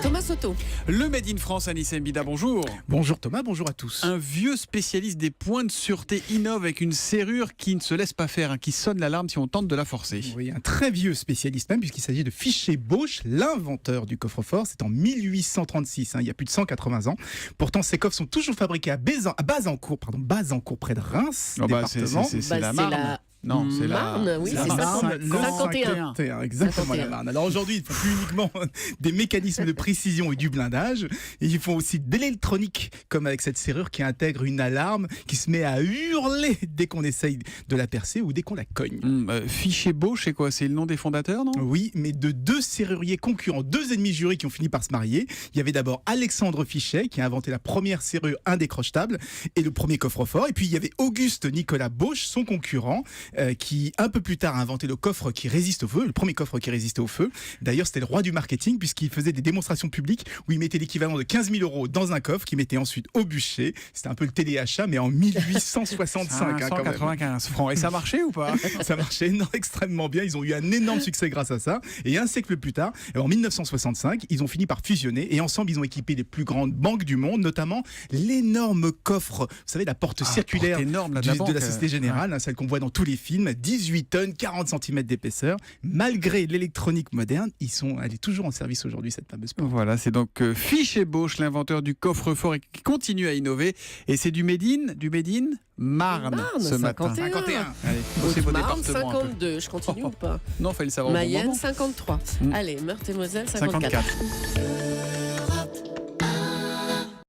Thomas Soto. Le Made in France, Anissa Mbida, bonjour. Bonjour Thomas, bonjour à tous. Un vieux spécialiste des points de sûreté innove avec une serrure qui ne se laisse pas faire, qui sonne l'alarme si on tente de la forcer. Oui, un très vieux spécialiste même, puisqu'il s'agit de Fichet Bosch, l'inventeur du coffre-fort. C'est en 1836, il y a plus de 180 ans. Pourtant, ces coffres sont toujours fabriqués à Bazancourt, près de Reims, département. C'est la Marne. Non, c'est la Marne, oui, c'est ça. 51. Exactement, la Marne. Alors aujourd'hui, ils ne font plus uniquement des mécanismes de précision et du blindage, et ils font aussi de l'électronique, comme avec cette serrure qui intègre une alarme qui se met à hurler dès qu'on essaye de la percer ou dès qu'on la cogne. Fichet Bosch, c'est quoi? C'est le nom des fondateurs, non? Oui, mais de deux serruriers concurrents, deux ennemis jurés qui ont fini par se marier. Il y avait d'abord Alexandre Fichet qui a inventé la première serrure indécrochable et le premier coffre-fort. Et puis il y avait Auguste Nicolas Bosch, son concurrent, qui un peu plus tard a inventé le coffre qui résiste au feu, le premier coffre qui résiste au feu. D'ailleurs, c'était le roi du marketing puisqu'il faisait des démonstrations publiques où il mettait l'équivalent de 15 000 € dans un coffre qu'il mettait ensuite au bûcher. C'était un peu le téléachat, mais en 1865. 195 francs. Et ça marchait ou pas? Ça marchait extrêmement bien. Ils ont eu un énorme succès grâce à ça. Et un siècle plus tard, en 1965, ils ont fini par fusionner et ensemble, ils ont équipé les plus grandes banques du monde, notamment l'énorme coffre. Vous savez, la porte circulaire énorme, de la Société Générale, celle qu'on voit dans tous les films, 18 tonnes, 40 cm d'épaisseur. Malgré l'électronique moderne, elle est toujours en service aujourd'hui, cette fameuse porte. Voilà, c'est donc Fichet Bosch, l'inventeur du coffre-fort et qui continue à innover. Et c'est du Made in Marne ce matin. 51. Allez, c'est vos Marne, départements. 52. Je continue ou pas? Non, fallait le savoir. Mayenne, 53. Allez, Meurthe-et-Moselle, 54.